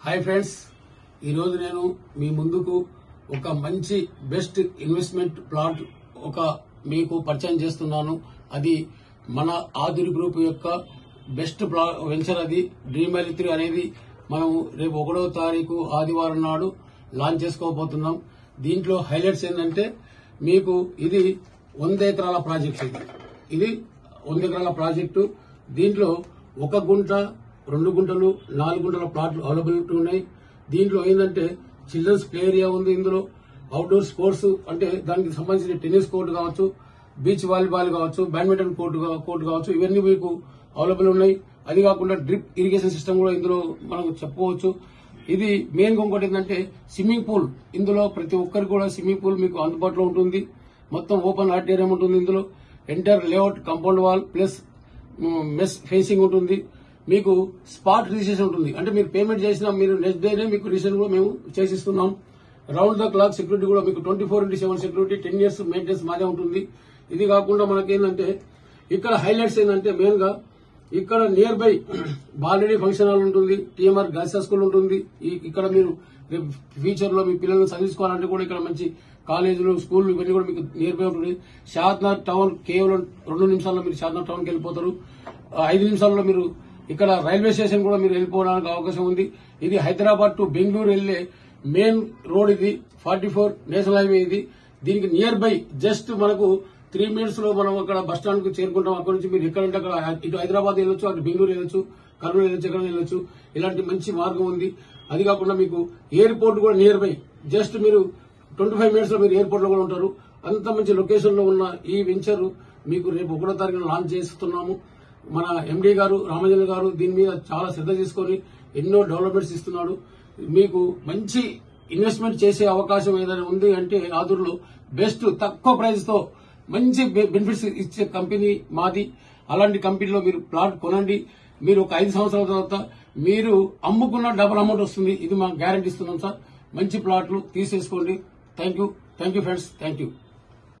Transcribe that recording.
Hi friends, ఈరోజు నేను మీ ముందుకు ఒక మంచి బెస్ట్ ఇన్వెస్ట్మెంట్ ప్లాట్ మీకు పరిచయం చేస్తున్నాను. అది మన ఆదురి గ్రూప్ యొక్క బెస్ట్ వెంచర్. అది డ్రీమ్ వ్యాలీ 3 అనేది మనం రేపు 1వ తారీఖు ఆదివారం నాడు లాంచ్ చేసుకోబోతున్నాం. దీంట్లో హైలైట్స్ ఏంటంటే మీకు ఇది 100 ఎకరాల ప్రాజెక్ట్. ఇది 100 ఎకరాల ప్రాజెక్టు. దీంట్లో 1 గుంట, 2 గుంటలు, 4 గుంటల ప్లాట్లు అవైలబిలిటీ ఉన్నాయి. దీంట్లో ఏంటంటే చిల్డ్రన్స్ ప్లే ఏరియా ఉంది. ఇందులో అవుట్డోర్ స్పోర్ట్స్ అంటే దానికి సంబంధించిన టెన్నిస్ కోర్టు కావచ్చు, బీచ్ వాలీబాల్ కావచ్చు, బ్యాడ్మింటన్ కోర్టు కావచ్చు, ఇవన్నీ మీకు అవైలబుల్ ఉన్నాయి. అది కాకుండా డ్రిప్ ఇరిగేషన్ సిస్టమ్ కూడా ఇందులో మనం చెప్పుకోవచ్చు. ఇది మెయిన్ ఇంకోటి ఏంటంటే స్విమ్మింగ్ పూల్. ఇందులో ప్రతి ఒక్కరికి కూడా స్విమ్మింగ్ పూల్ మీకు అందుబాటులో ఉంటుంది. మొత్తం ఓపెన్ ఆడిటోరియం ఉంటుంది. ఇందులో entire layout, compound wall plus mess facing ఉంటుంది. మీకు స్పాట్ రిజిస్ట్రేషన్ ఉంటుంది. అంటే మీరు పేమెంట్ చేసినా మీరు నెక్స్ట్ డేనే మీకు రిజిస్ట్రేషన్ కూడా మేము చేసిస్తున్నాం. రౌండ్ ద క్లాక్ సెక్యూరిటీ కూడా మీకు 24/7 సెక్యూరిటీ, 10 years మెయింటెనెన్స్ మాదే ఉంటుంది. ఇది కాకుండా మనకేంటంటే ఇక్కడ హైలైట్స్ ఏంటంటే మెయిన్ గా ఇక్కడ near by Bala Reddy function hall ఉంటుంది, టీఎంఆర్ గర్ల్స్ స్కూల్ ఉంటుంది. ఇక్కడ మీరు ఫ్యూచర్ లో మీ పిల్లలను చదివించుకోవాలంటే కూడా ఇక్కడ మంచి కాలేజీలు, స్కూళ్లు ఇవన్నీ కూడా మీకు నియర్ బై ఉంటుంది. షాద్నగర్ టౌన్ కేవలం 2 నిమిషాల్లో మీరు షాద్నగర్ టౌన్ కి వెళ్ళిపోతారు. 5 నిమిషాల్లో మీరు ఇక్కడ రైల్వే స్టేషన్ కూడా మీరు వెళ్ళిపోవడానికి అవకాశం ఉంది. ఇది హైదరాబాద్ టు బెంగళూరు వెళ్లే మెయిన్ రోడ్. ఇది 44 నేషనల్ హైవే. ఇది దీనికి నియర్ బై జస్ట్ మనకు 3 minutes లో మనం అక్కడ బస్ స్టాండ్ కు చేరుకుంటాం. అక్కడ నుంచి మీరు ఎక్కడంటే అక్కడ ఇటు హైదరాబాద్ వెళ్ళొచ్చు, అటు బెంగళూరు వెళ్ళొచ్చు, కర్నూలు వెళ్ళొచ్చు, ఎక్కడ వెళ్ళొచ్చు. ఇలాంటి మంచి మార్గం ఉంది. అది కాకుండా మీకు ఎయిర్పోర్ట్ కూడా నియర్ బై జస్ట్ మీరు 25 minutes లో మీరు ఎయిర్పోర్ట్ లో కూడా ఉంటారు. అంత మంచి లొకేషన్ లో ఉన్న ఈ వెంచర్ మీకు రేపు 1వ తారీఖున లాంచ్ చేస్తున్నాము. మన ఎండీ గారు రామజన్ గారు దీని మీద చాలా శ్రద్ధ తీసుకుని ఎన్నో డెవలప్మెంట్స్ ఇస్తున్నాడు. మీకు మంచి ఇన్వెస్ట్మెంట్ చేసే అవకాశం ఏదైనా ఉంది అంటే ఆదుర్లో బెస్ట్ తక్కువ ప్రైస్ తో మంచి బెనిఫిట్స్ ఇచ్చే కంపెనీ మాది. అలాంటి కంపెనీలో మీరు ప్లాట్ కొనండి. మీరు ఒక 5 సంవత్సరాల తర్వాత మీరు అమ్ముకున్న డబుల్ అమౌంట్ వస్తుంది. ఇది మాకు గ్యారంటీ ఇస్తున్నాం సార్. మంచి ప్లాట్లు తీసేసుకోండి. Thank you friends. Thank you.